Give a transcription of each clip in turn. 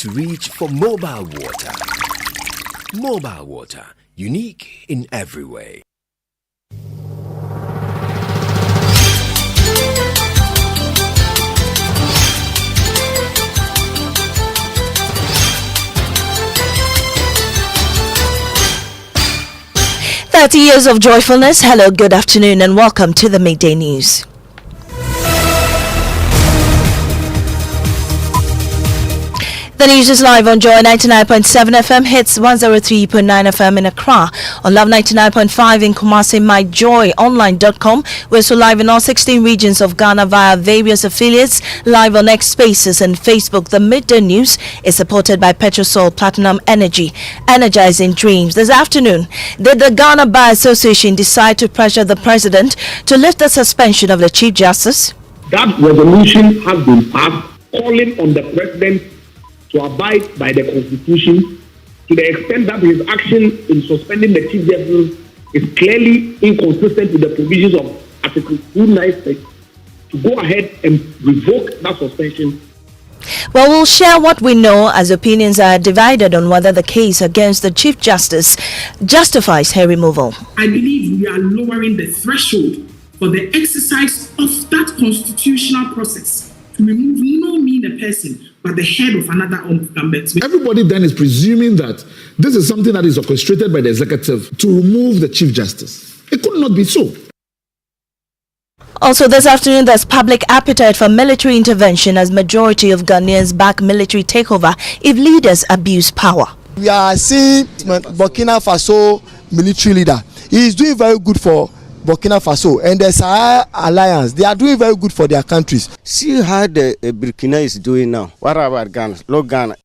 To reach for mobile water. Mobile water, unique in every way. "30 years of joyfulness." Hello, good afternoon, and welcome to the Midday News. The news is live on Joy 99.7 FM, hits 103.9 FM in Accra, on Love 99.5 in Kumasi, myjoyonline.com. We're also live in all 16 regions of Ghana via various affiliates, live on X Spaces and Facebook. The Midday News is supported by Petrosol Platinum Energy, energizing dreams. This afternoon, did the Ghana Bar Association decide to pressure the president to lift the suspension of the Chief Justice? That resolution has been passed calling on the president to abide by the Constitution to the extent that his action in suspending the Chief Justice is clearly inconsistent with the provisions of Article 296, to go ahead and revoke that suspension. Well, we'll share what we know, as opinions are divided on whether the case against the Chief Justice justifies her removal. I believe we are lowering the threshold for the exercise of that constitutional process to remove not me the person, but the head of another incumbent. Everybody then is presuming that this is something that is orchestrated by the executive to remove the Chief Justice. It could not be so. Also this afternoon, there's public appetite for military intervention as majority of Ghanaians back military takeover if leaders abuse power. We are seeing Burkina Faso military leader. He is doing very good for Burkina Faso and the Sahel Alliance. They are doing very good for their countries. See how the Burkina is doing now. What about Ghana? Look, Ghana.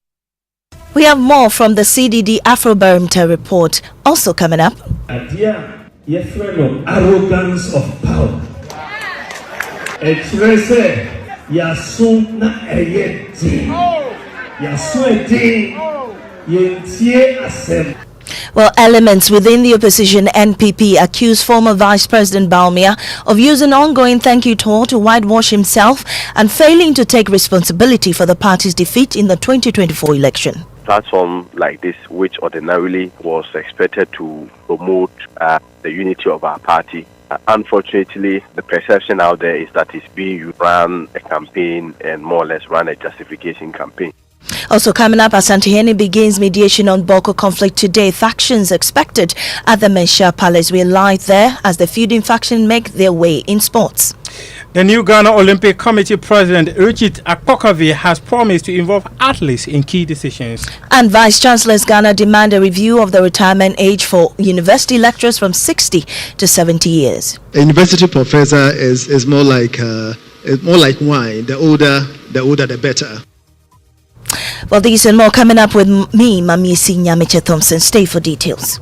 We have more from the CDD Afrobarometer report also coming up. Adia, your friend of arrogance of power. Express yasun na eyeti. Yasun eti yentie asem. Well, elements within the opposition NPP accuse former Vice President Bawku of using ongoing thank you tour to whitewash himself and failing to take responsibility for the party's defeat in the 2024 election. Platform like this, which ordinarily was expected to promote the unity of our party, unfortunately, the perception out there is that it's being run a campaign and more or less run a justification campaign. Also coming up, Asantehene begins mediation on Bawku conflict today. Factions expected at the Mensha Palace. We're live there as the feuding faction make their way in sports. The new Ghana Olympic Committee President Richard Akpokavi has promised to involve athletes in key decisions. And Vice Chancellor's Ghana demand a review of the retirement age for university lecturers from 60 to 70 years. A university professor is more like wine. The older, the better. Well, these and more coming up with me, Maame Esi Nyamekye Thompson. Stay for details.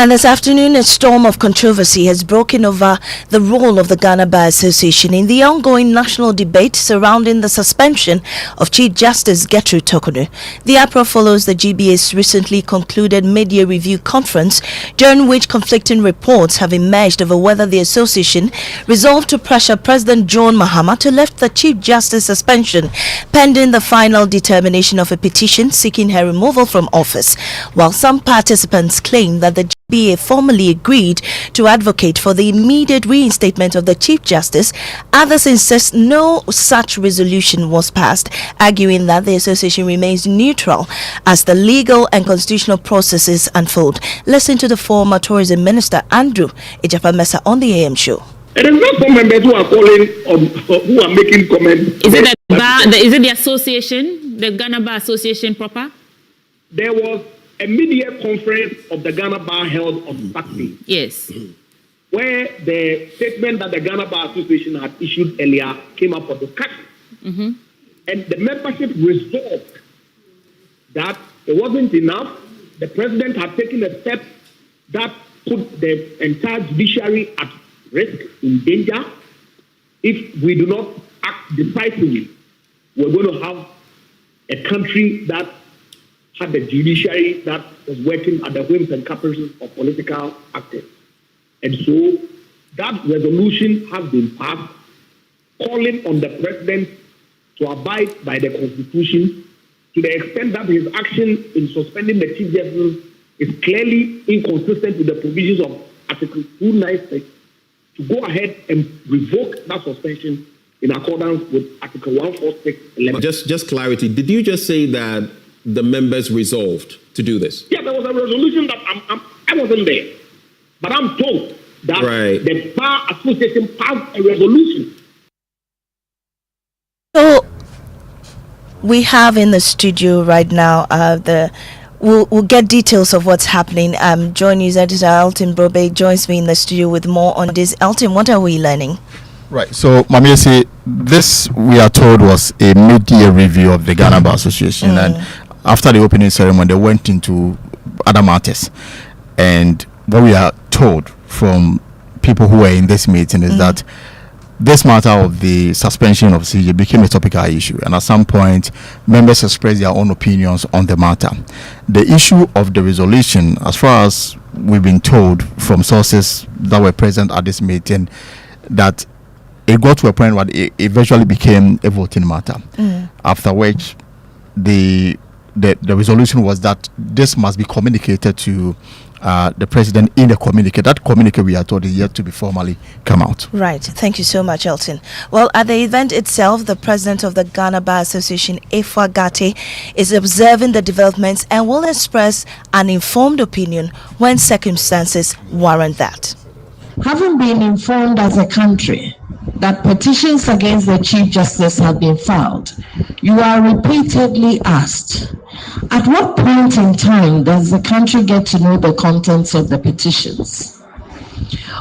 And this afternoon, a storm of controversy has broken over the role of the Ghana Bar Association in the ongoing national debate surrounding the suspension of Chief Justice Gertrude Torkornoo. The uproar follows the GBA's recently concluded mid-year review conference, during which conflicting reports have emerged over whether the association resolved to pressure President John Mahama to lift the Chief Justice suspension, pending the final determination of a petition seeking her removal from office. While some participants claim that the GBA formally agreed to advocate for the immediate reinstatement of the Chief Justice, others insist no such resolution was passed, arguing that the association remains neutral as the legal and constitutional processes unfold. Listen to the former Tourism Minister Andrew Ejapamesa on the AM show. It is not some members who are calling who are making comments. Is it is it the association, the Ghana Bar Association proper? There was a mid-year conference of the Ghana Bar held on Saturday. Yes. Where the statement that the Ghana Bar Association had issued earlier came up for discussion. Mm-hmm. And the membership resolved that it wasn't enough. The president had taken a step that put the entire judiciary at risk, in danger. If we do not act decisively, we're going to have a country that had the judiciary that was working at the whims and caprices of political actors. And so that resolution has been passed calling on the president to abide by the Constitution to the extent that his action in suspending the Chief Justice is clearly inconsistent with the provisions of Article 296, to go ahead and revoke that suspension in accordance with Article 146(11). Just clarity. Did you just say that the members resolved to do this? Yeah, there was a resolution that I wasn't there, but I'm told that the Bar Association passed a resolution. So we have in the studio right now We'll get details of what's happening. Joy News editor Elton Brobe joins me in the studio with more on this. Elton, what are we learning? Right. So, Maame Esi, this we are told was a mid-year review of the Ghana Bar Association, and after the opening ceremony, they went into other matters. And what we are told from people who were in this meeting is that this matter of the suspension of CJ became a topical issue, and at some point, members expressed their own opinions on the matter. The issue of the resolution, as far as we've been told from sources that were present at this meeting, that it got to a point where it eventually became a voting matter. After which, the resolution was that this must be communicated to the president in a communique. That communique, we are told, is yet to be formally come out. Right. Thank you so much, Elton. Well, at the event itself, the president of the Ghana Bar Association, Efwa Gate, is observing the developments and will express an informed opinion when circumstances warrant that. Having been informed as a country that petitions against the Chief Justice have been filed, you are repeatedly asked, at what point in time does the country get to know the contents of the petitions?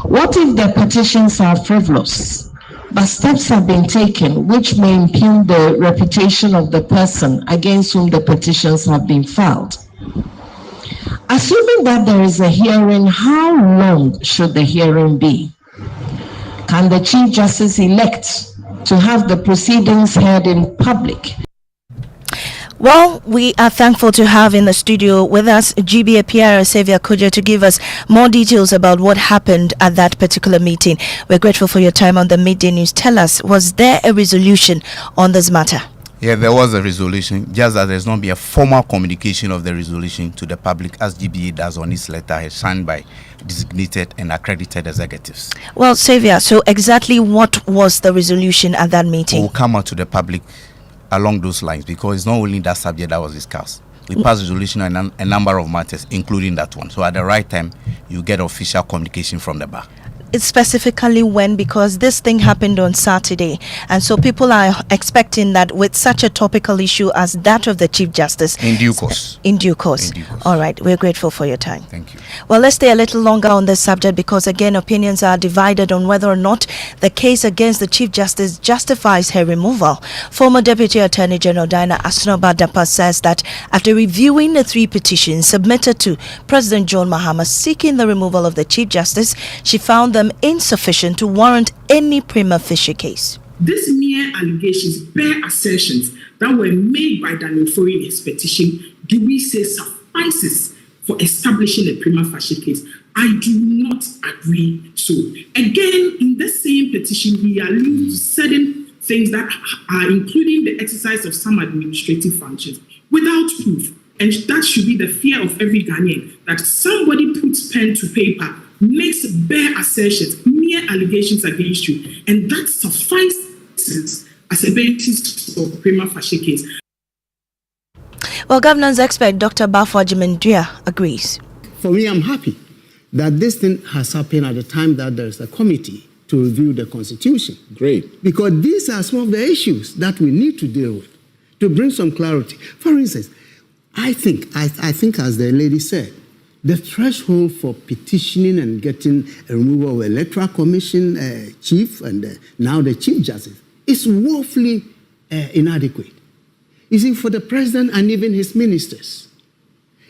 What if the petitions are frivolous, but steps have been taken which may impugn the reputation of the person against whom the petitions have been filed? Assuming that there is a hearing, how long should the hearing be? Can the Chief Justice elect to have the proceedings heard in public? Well, we are thankful to have in the studio with us GBA Pierre Xavier Kojo to give us more details about what happened at that particular meeting. We're grateful for your time on the Midday News. Tell us, was there a resolution on this matter? Yeah, there was a resolution, just that there's not been a formal communication of the resolution to the public, as GBA does on its letter signed by designated and accredited executives. Well, Xavier, so exactly what was the resolution at that meeting? We'll come out to the public along those lines, because it's not only that subject that was discussed. We passed resolution on a number of matters, including that one. So at the right time, you get official communication from the bar. It's specifically when, because this thing happened on Saturday, and so people are expecting that with such a topical issue as that of the Chief Justice. In due course. In due course. All right, we're grateful for your time. Thank you. Well, let's stay a little longer on this subject, because again, opinions are divided on whether or not the case against the Chief Justice justifies her removal. Former Deputy Attorney General Diana Asnoba Dapa says that after reviewing the 3 petitions submitted to President John Mahama seeking the removal of the Chief Justice, she found them insufficient to warrant any prima facie case. These mere allegations, bare assertions that were made by Daniel Foy in his petition, do we say suffices for establishing a prima facie case? I do not agree so. Again, in the same petition, we allude to certain things that are including the exercise of some administrative functions without proof. And that should be the fear of every Ghanaian, that somebody puts pen to paper, makes bare assertions, mere allegations against you, and that suffices as a basis for prima facie case. Well, governance expert Dr. Bafo Ajimendua agrees. For me, I'm happy that this thing has happened at the time that there's a committee to review the Constitution. Great. Because these are some of the issues that we need to deal with to bring some clarity. For instance, I think, as the lady said, the threshold for petitioning and getting a removal of Electoral Commission chief and now the Chief Justice is woefully inadequate. You see, for the president and even his ministers,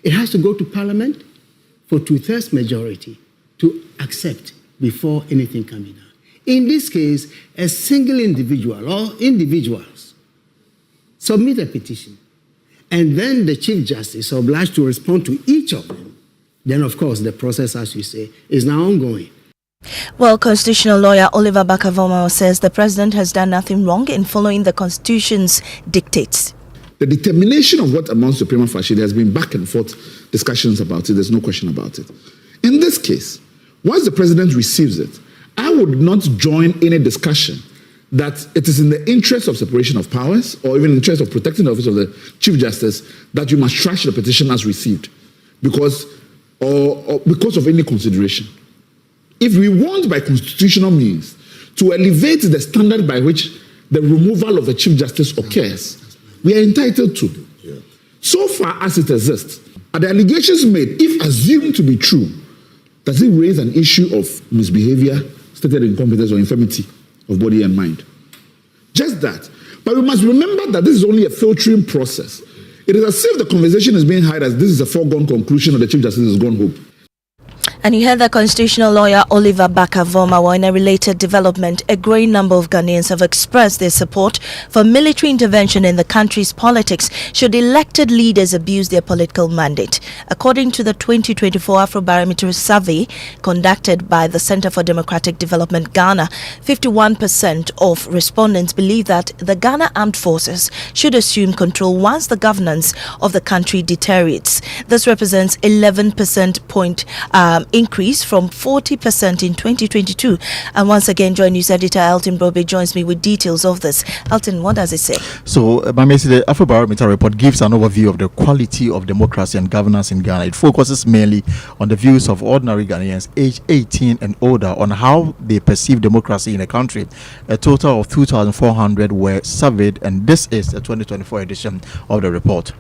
it has to go to Parliament for 2/3 majority to accept before anything can be done. In this case, a single individual or individuals submit a petition, and then the Chief Justice is obliged to respond to each of them. Then, of course, the process, as you say, is now ongoing. Well, constitutional lawyer Oliver Bakavoma says the president has done nothing wrong in following the constitution's dictates. The determination of what amounts to prima facie, there has been back and forth discussions about it. There's no question about it. In this case, once the president receives it, I would not join any discussion that it is in the interest of separation of powers or even in the interest of protecting the office of the Chief Justice that you must trash the petition as received because of any consideration. If we want by constitutional means to elevate the standard by which the removal of the Chief Justice occurs, we are entitled to. So far as it exists, are the allegations made, if assumed to be true, does it raise an issue of misbehavior, stated incompetence, or infirmity of body and mind? Just that. But we must remember that this is only a filtering process. It is as if the conversation is being held as this is a foregone conclusion or the Chief Justice has gone home. And you heard the constitutional lawyer Oliver Bakavoma. While in a related development, a growing number of Ghanaians have expressed their support for military intervention in the country's politics should elected leaders abuse their political mandate. According to the 2024 Afrobarometer survey conducted by the Center for Democratic Development Ghana, 51% of respondents believe that the Ghana Armed Forces should assume control once the governance of the country deteriorates. This represents 11% point increase from 40% in 2022. And once again, Joy News editor Elton Brobe joins me with details of this. Elton, what does it say? So, Maame Esi, the Afrobarometer report gives an overview of the quality of democracy and governance in Ghana. It focuses mainly on the views of ordinary Ghanaians aged 18 and older on how they perceive democracy in the country. A total of 2,400 were surveyed, and this is the 2024 edition of the report.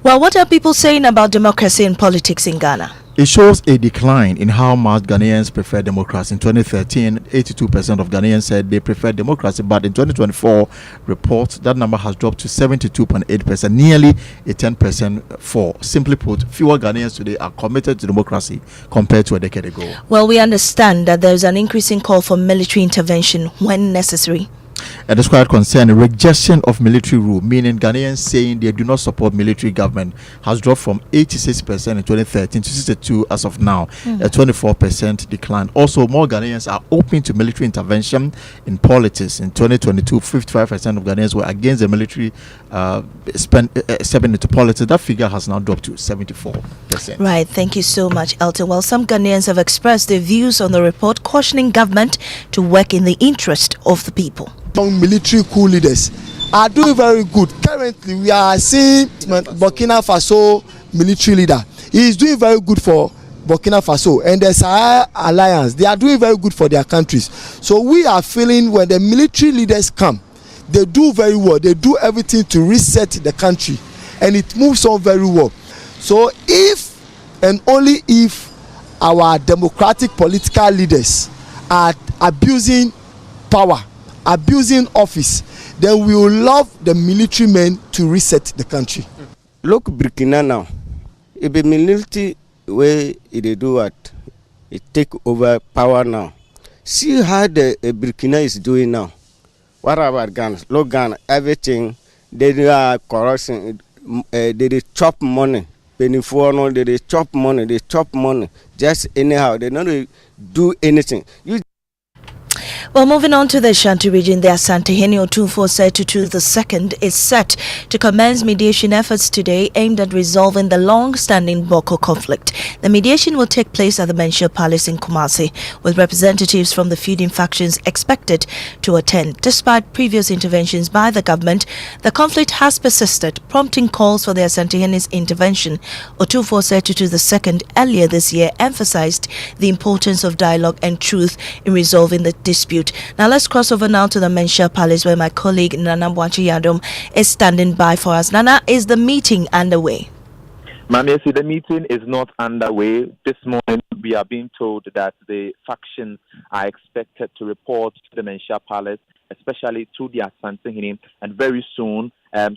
Well, what are people saying about democracy and politics in Ghana? It shows a decline in how much Ghanaians prefer democracy. In 2013, 82% of Ghanaians said they prefer democracy, but in 2024 report, that number has dropped to 72.8%, nearly a 10% fall. Simply put, fewer Ghanaians today are committed to democracy compared to a decade ago. Well, we understand that there is an increasing call for military intervention when necessary. And this quite concern, a rejection of military rule, meaning Ghanaians saying they do not support military government, has dropped from 86% in 2013 to 62% as of now, a 24% decline. Also, more Ghanaians are open to military intervention in politics. In 2022, 55% of Ghanaians were against the military stepping into politics. That figure has now dropped to 74%. Right, thank you so much, Elton. Well, some Ghanaians have expressed their views on the report, cautioning government to work in the interest of the people. Military coup leaders are doing very good. Currently, we are seeing Burkina Faso military leader. He is doing very good for Burkina Faso and the Sahel Alliance. They are doing very good for their countries. So we are feeling when the military leaders come, they do very well. They do everything to reset the country, and it moves on very well. So if and only if our democratic political leaders are abusing power, abusing office, then we will love the military men to reset the country. Look, Burkina now. If the military way they do what, it take over power now. See how the Burkina is doing now. What about Ghana? Look, Ghana, everything they are corruption. They chop money. Before they chop money. They chop money just anyhow. They don't do anything. Well, moving on to the Ashanti region, the Asantehene Otumfuo Setutu II is set to commence mediation efforts today aimed at resolving the long-standing Bawku conflict. The mediation will take place at the Menshir Palace in Kumasi, with representatives from the feuding factions expected to attend. Despite previous interventions by the government, the conflict has persisted, prompting calls for the Asantehene's intervention. Otumfuo Setutu II earlier this year emphasized the importance of dialogue and truth in resolving the dispute. Now let's cross over now to the Menshir Palace, where my colleague Nana Bwachi Yadom is standing by for us. Nana, is the meeting underway? Maame Esi, the meeting is not underway. This morning we are being told that the factions are expected to report to the Menshir Palace, especially to the Asantehene, and very soon,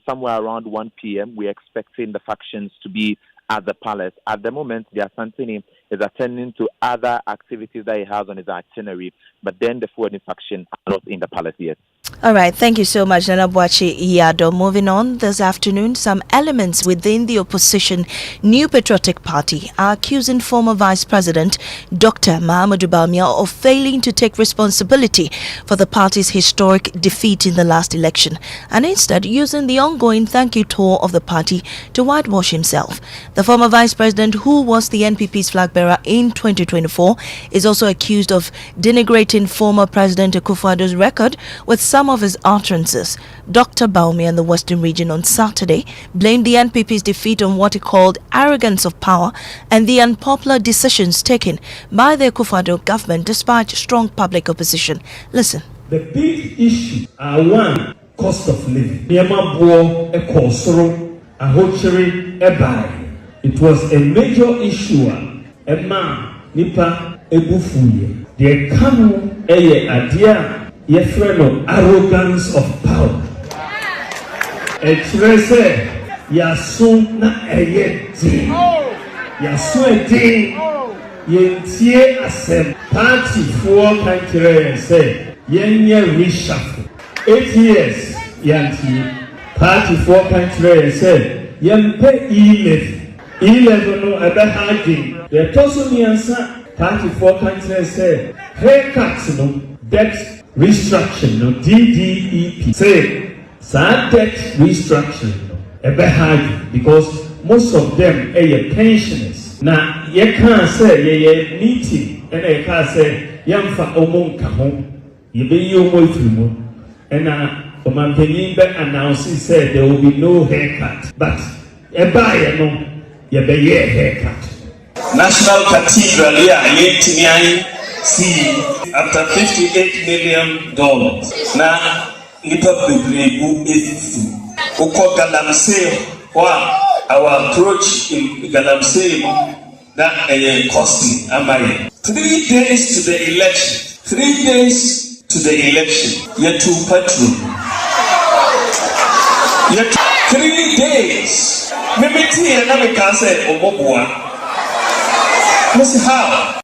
somewhere around 1 p.m., we're expecting the factions to be at the palace. At the moment, the Asantehene is attending to other activities that he has on his itinerary, but then the Fulani faction are not in the palace yet. All right, thank you so much, Nana Boachi Iyado. Moving on this afternoon, some elements within the opposition New Patriotic Party are accusing former Vice President Dr. Mahamudu Bawumia of failing to take responsibility for the party's historic defeat in the last election, and instead using the ongoing thank you tour of the party to whitewash himself. The former Vice President, who was the NPP's flag bearer in 2024, is also accused of denigrating former President Akufo-Addo's record with some of his utterances. Dr. Bawumia in the Western region on Saturday blamed the NPP's defeat on what he called arrogance of power and the unpopular decisions taken by the Akufo-Addo government despite strong public opposition. Listen. The big issues are one, cost of living. Niamabuo ekosoro ahochiri ebai. It was a major issue. Emma nipa ebufuye. The kanu eye adia. Yefreno arrogance of power. Etrese yasu na eyeti. Yasu edi yentie asem party for country say yenye reshuffle. 8 years yanti party for country say yempe 11 no ebe hagi. The tosumiansa party for country say haircuts no debt restructuring, no DDEP. Say, sad debt restructuring, a bit hard because most of them are pensioners. Now, you can't say you're meeting, and you can't say you're for Omonkaho. You be your way through. And my opinion, announcing said there will be no haircut. But a buyer, no, you be your haircut. National Cathedral, yeah, see, after $58 million, now Nipa Bibregu is Uko Galamsey, our approach in Galamsey, that costly. Am I? 3 days to the election. 3 days to the election. Yet to patrol. Yet 3 days. Maybe another can say Obobua. How?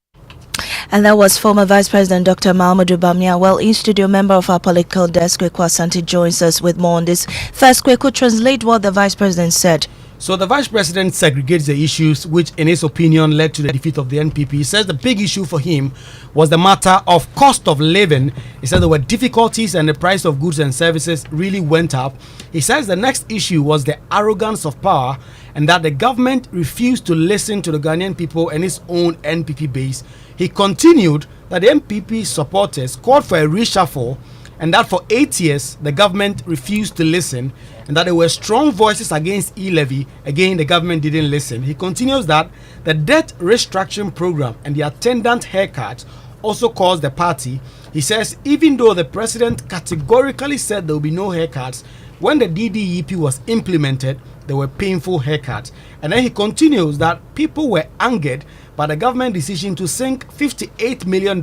And that was former Vice President Dr. Mahamudu Bawumia. Well, in-studio member of our political desk, Kweku Asante, joins us with more on this. First, Kweku, translate what the Vice President said. So the Vice President segregates the issues which, in his opinion, led to the defeat of the NPP. He says the big issue for him was the matter of cost of living. He said there were difficulties and the price of goods and services really went up. He says the next issue was the arrogance of power and that the government refused to listen to the Ghanaian people and its own NPP base. He continued that the NPP supporters called for a reshuffle and that for 8 years the government refused to listen and that there were strong voices against e-levy. Again, the government didn't listen. He continues that the debt restructuring program and the attendant haircut also caused the party. He says even though the president categorically said there will be no haircuts, when the DDEP was implemented, there were painful haircuts. And then he continues that people were angered by the government decision to sink $58 million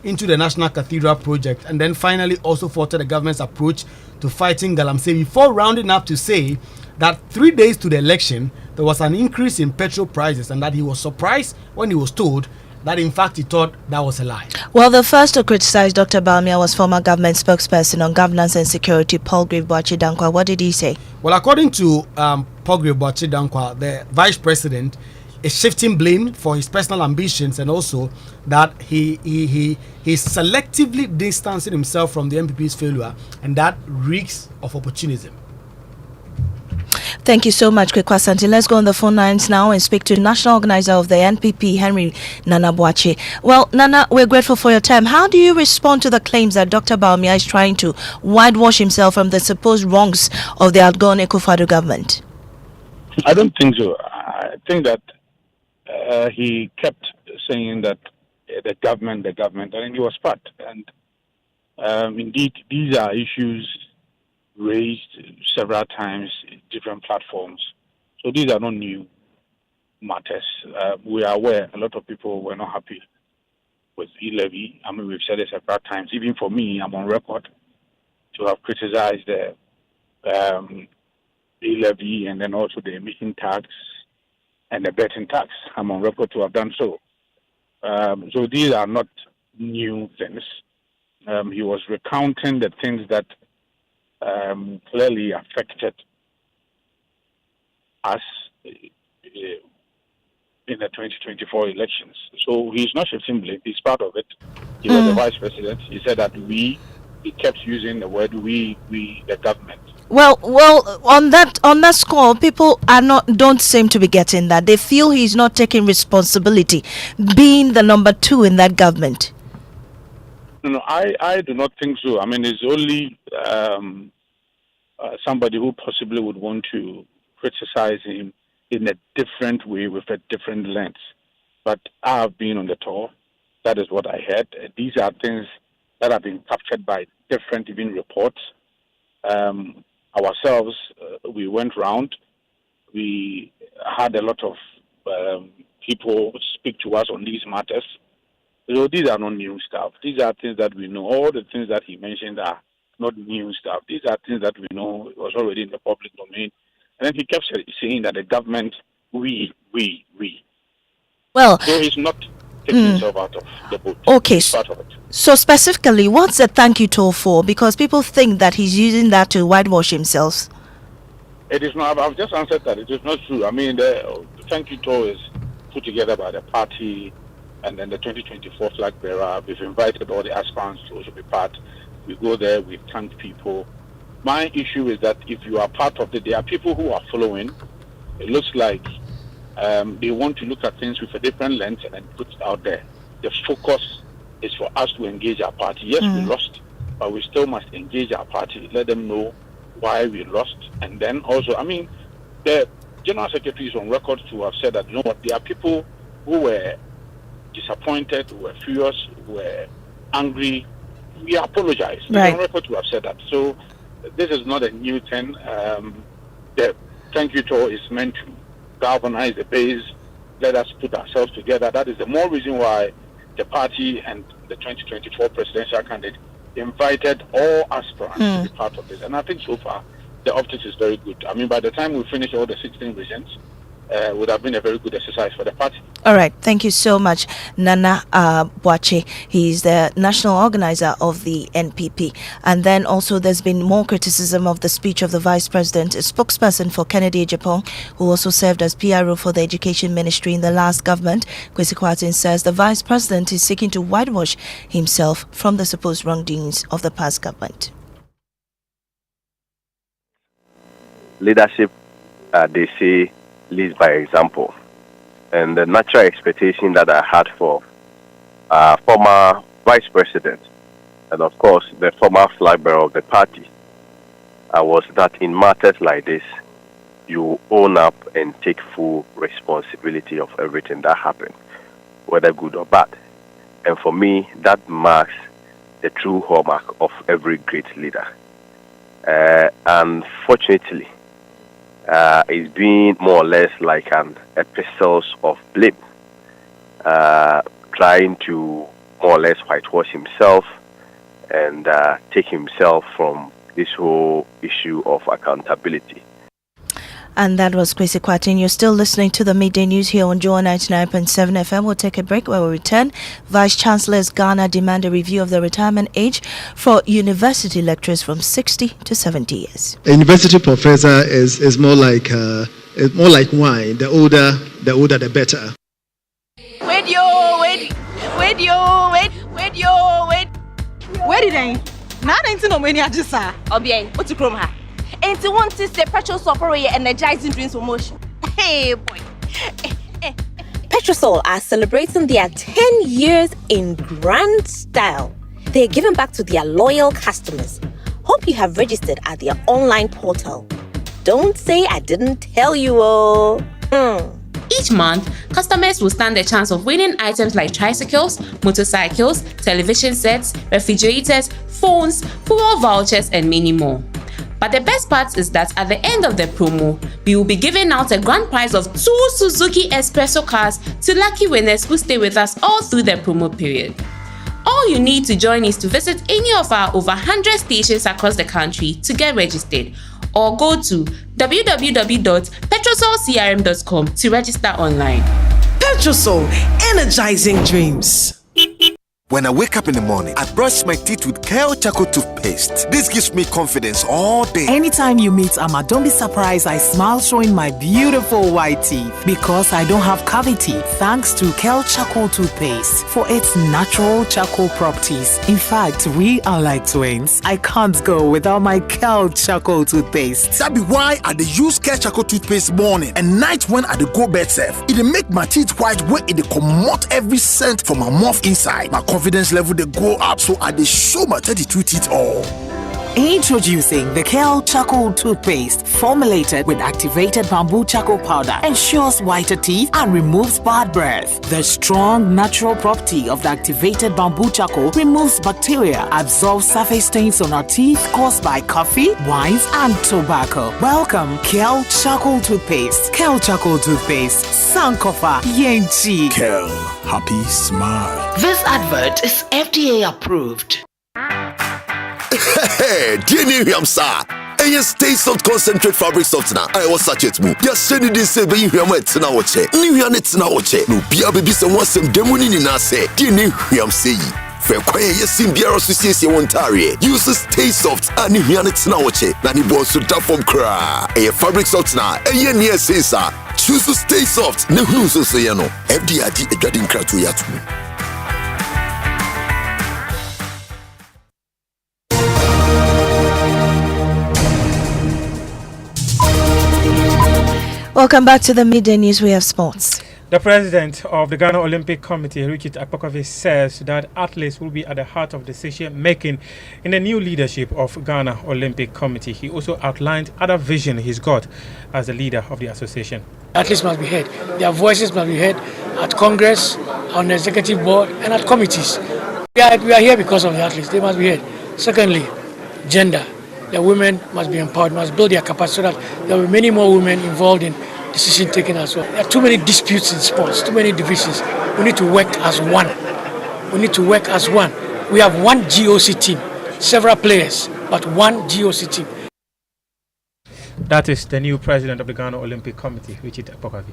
into the National Cathedral project, and then finally also faulted the government's approach to fighting Galamsey before rounding up to say that 3 days to the election, there was an increase in petrol prices and that he was surprised when he was told that in fact he thought that was a lie. Well, the first to criticize Dr. Bawumia was former government spokesperson on governance and security, Paul Grieve-Boakye Dankwa. What did he say? Well, according to Paul Grieve-Boakye Dankwa, the vice president is shifting blame for his personal ambitions and also that he selectively distancing himself from the NPP's failure, and that reeks of opportunism. Thank you so much, Kweku Asante. Let's go on the phone lines now and speak to national organizer of the NPP, Henry Nana Boachi. Well, Nana, we're grateful for your time. How do you respond to the claims that Dr. Bawumia is trying to whitewash himself from the supposed wrongs of the outgone Akufo-Addo government? I don't think so. I think that he kept saying that the government, and he was part. And indeed, these are issues raised several times in different platforms. So these are not new matters. We are aware a lot of people were not happy with e-levy. I mean, we've said it several times. Even for me, I'm on record to have criticized the e-levy and then also the emission tax and the betting tax. I'm on record to have done so. So these are not new things. he was recounting the things that clearly affected us in the 2024 elections. So he's not shifting blame. He's part of it. He was the vice president. He said that he kept using the word we, the government. Well, on that score, people don't seem to be getting that. They feel he's not taking responsibility, being the number 2 in that government. No, I do not think so. I mean, it's only somebody who possibly would want to criticize him in a different way with a different lens. But I have been on the tour. That is what I heard. These are things that have been captured by different even reports. Ourselves, we went round. We had a lot of people speak to us on these matters. So these are not new stuff. These are things that we know. All the things that he mentioned are not new stuff. These are things that we know. It was already in the public domain. And then he kept saying that the government, we. Well, so he's not taking himself out of the boat. Okay, He's part of it. so specifically, what's the thank you toll for? Because people think that he's using that to whitewash himself. It is not. I've just answered that. It is not true. I mean, the thank you toll is put together by the party, and then the 2024 flag bearer. We've invited all the aspirants to also be part. We go there. We thank people. My issue is that if you are part of it, there are people who are following. It looks like they want to look at things with a different lens and then put it out there. The focus is for us to engage our party. Yes, we lost, but we still must engage our party. Let them know why we lost. And then also, I mean, the General Secretary is on record to have said that, you know what, there are people who were disappointed, who were furious, who were angry. We apologize. Right. He's on record to have said that. So this is not a new thing. The thank you tour is meant to galvanize the base. Let us put ourselves together. That is the more reason why the party and the 2024 presidential candidate invited all aspirants to be part of this. And I think so far the optics is very good. I mean, by the time we finish all the 16 regions, would have been a very good exercise for the party. All right, thank you so much, Nana Boakye. He's the national organizer of the NPP. And then also there's been more criticism of the speech of the vice president, a spokesperson for Kennedy Ejapong, who also served as PRO for the education ministry in the last government. Kwesi Kwarteng says the vice president is seeking to whitewash himself from the supposed wrongdoings of the past government. Leadership, they say, leads by example. And the natural expectation that I had for former vice president and of course the former flag bearer of the party was that in matters like this, you own up and take full responsibility of everything that happened, whether good or bad. And for me, that marks the true hallmark of every great leader. Unfortunately, it's been more or less like an epistles of blame, trying to more or less whitewash himself and take himself from this whole issue of accountability. And that was Kwesi Kwarteng. You're still listening to the Midday News here on Joy 99.7 FM. We'll take a break. When we return, Vice Chancellor's Ghana demand a review of the retirement age for university lecturers from 60 to 70 years. A university professor is more like wine. The older the better. Where did I? Now I don't know when you just saw. Obiang, what's the chrome ha? And to want to say petrol software energizing dreams for motion. Hey boy. Petrosol are celebrating their 10 years in grand style. They're giving back to their loyal customers. Hope you have registered at their online portal. Don't say I didn't tell you, oh. Each month, customers will stand a chance of winning items like tricycles, motorcycles, television sets, refrigerators, phones, fuel vouchers, and many more. But the best part is that at the end of the promo, we will be giving out a grand prize of 2 Suzuki Espresso cars to lucky winners who stay with us all through the promo period. All you need to join is to visit any of our over 100 stations across the country to get registered, or go to www.petrosolcrm.com to register online. Petrosol, energizing dreams. When I wake up in the morning, I brush my teeth with Kale Charcoal toothpaste. This gives me confidence all day. Anytime you meet Amma, don't be surprised I smile showing my beautiful white teeth because I don't have cavity thanks to Kale Charcoal toothpaste for its natural charcoal properties. In fact, we are like twins. I can't go without my Kale Charcoal toothpaste. That be why I dey use Kale Charcoal toothpaste morning and night when I dey go bed safe. It dey make my teeth white when it dey comot every scent from my mouth inside. My confidence level they go up, so I dey show my 32 teeth all. Introducing the Kale Charcoal toothpaste, formulated with activated bamboo charcoal powder, ensures whiter teeth and removes bad breath. The strong natural property of the activated bamboo charcoal removes bacteria, absorbs surface stains on our teeth caused by coffee, wines, and tobacco. Welcome, Kale Charcoal toothpaste. Kale Charcoal toothpaste, Sankofa Yenchi. Kale, happy smile. This advert is FDA approved. Hey, dear New sir. And stay soft concentrate fabric softener. I was such it move. Just send it this way. You hear my tina watch. New York it's now watch. No be a baby someone some demoni in us say. Dear New say. Fair quiet, yes, in Biara Association Ontario. Uses Stay Soft and New York it's now watch. Nanny boss to tap from cry. A fabric softener. And ye near say, sir. Choose to Stay Soft. No who's so say no. FDIG a dreading crowd to yatu. Welcome back to the Midday News. We have sports. The president of the Ghana Olympic Committee, Richard Akpakove, says that athletes will be at the heart of decision making in the new leadership of Ghana Olympic Committee. He also outlined other vision he's got as the leader of the association. Athletes must be heard. Their voices must be heard at Congress, on the executive board, and at committees. We are here because of the athletes. They must be heard. Secondly, gender. The women must be empowered, must build their capacity so that there will be many more women involved in decision taking as well. There are too many disputes in sports, too many divisions. We need to work as one. We need to work as one. We have one GOC team, several players, but one GOC team. That is the new president of the Ghana Olympic Committee, Richard Akpakove.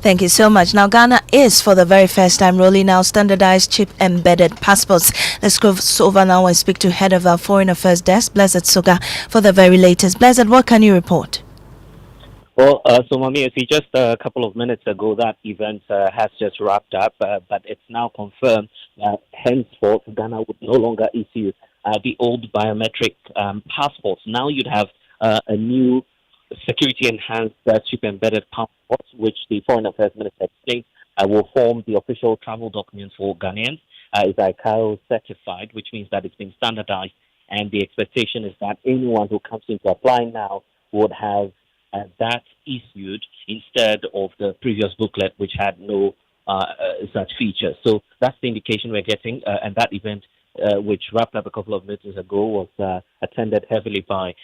Thank you so much. Now, Ghana is for the very first time rolling out standardized chip-embedded passports. Let's cross over now and speak to head of our Foreign Affairs Desk, Blessed Soga, for the very latest. Blessed, what can you report? Well, so Maame Esi, just a couple of minutes ago, that event has just wrapped up, but it's now confirmed that henceforth Ghana would no longer issue the old biometric passports. Now you'd have a new security-enhanced chip-embedded passports, which the Foreign Affairs Minister explained will form the official travel document for Ghanaians. Is ICAO certified, which means that it's been standardized, and the expectation is that anyone who comes into applying now would have that issued instead of the previous booklet, which had no such features. So that's the indication we're getting, and that event, which wrapped up a couple of minutes ago, was attended heavily by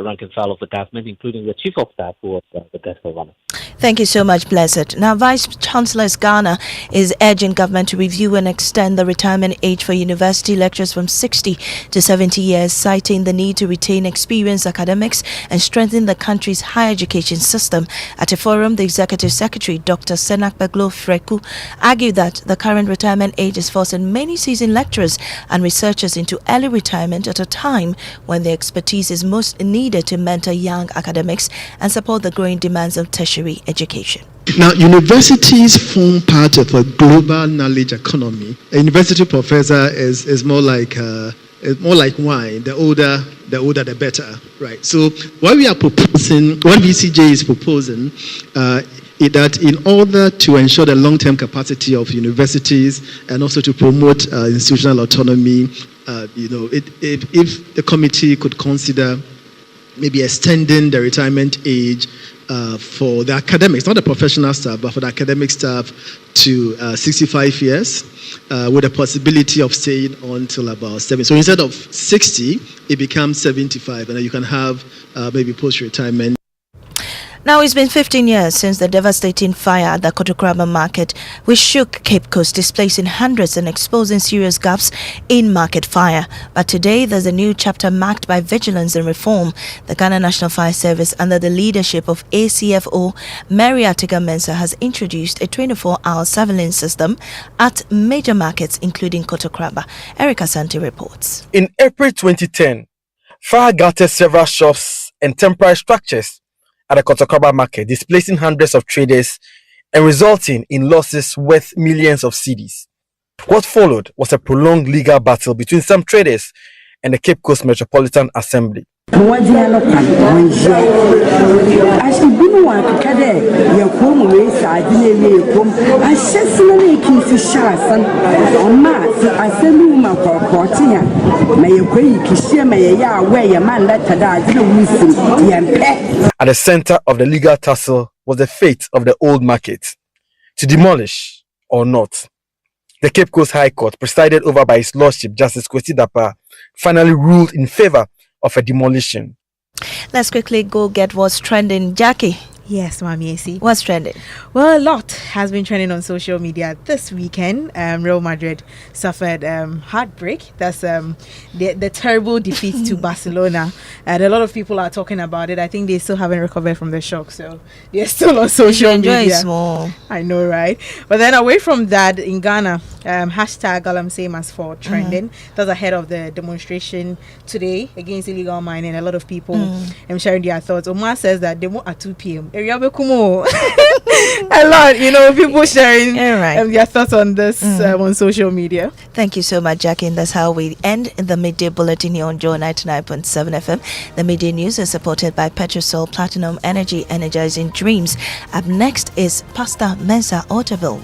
rank and file of the government, including the Chief of Staff, who was the guest of honor. Thank you so much, Blessed. Now, Vice Chancellor Ghana is urging government to review and extend the retirement age for university lecturers from 60 to 70 years, citing the need to retain experienced academics and strengthen the country's higher education system. At a forum, the Executive Secretary, Dr. Senak Beglo Freku, argued that the current retirement age is forcing many seasoned lecturers and researchers into early retirement at a time when their expertise is most needed to mentor young academics and support the growing demands of tertiary education. Now, universities form part of a global knowledge economy. A university professor is more like wine. The older, the better, right? So, what we are proposing, what BCJ is proposing, is that in order to ensure the long-term capacity of universities and also to promote institutional autonomy, if the committee could consider maybe extending the retirement age for the academics, not the professional staff, but for the academic staff to 65 years with a possibility of staying on till about 70. So instead of 60, it becomes 75, and then you can have maybe post-retirement. Now, it's been 15 years since the devastating fire at the Kotokraba market, which shook Cape Coast, displacing hundreds and exposing serious gaps in market fire. But today, there's a new chapter marked by vigilance and reform. The Ghana National Fire Service, under the leadership of ACFO Mary Atiga Mensah, has introduced a 24-hour surveillance system at major markets, including Kotokraba. Erica Santi reports. In April 2010, fire gutted several shops and temporary structures at the Kotokraba market, displacing hundreds of traders and resulting in losses worth millions of cedis. What followed was a prolonged legal battle between some traders and the Cape Coast Metropolitan Assembly. At the center of the legal tussle was the fate of the old market, to demolish or not. The Cape Coast High Court, presided over by His Lordship Justice Kwesi Dapa, finally ruled in favor of a demolition. Let's quickly go get what's trending. Jackie. Yes, Maame Esi. What's trending? Well, a lot has been trending on social media this weekend. Real Madrid suffered heartbreak. That's the terrible defeat to Barcelona. And a lot of people are talking about it. I think they still haven't recovered from the shock, so they're still on social media. Small. I know, right? But then away from that, in Ghana, hashtag All I'm Same As For trending. That's ahead of the demonstration today against illegal mining. A lot of people sharing their thoughts. Omar says that demo at 2 p.m. A lot, people sharing their thoughts on this on social media. Thank you so much, Jackie. And that's how we end the Midday Bulletin here on Joe 99.7 FM. The Midday News is supported by Petrosol Platinum Energy, energizing dreams. Up next is Pastor Mensa Otterville with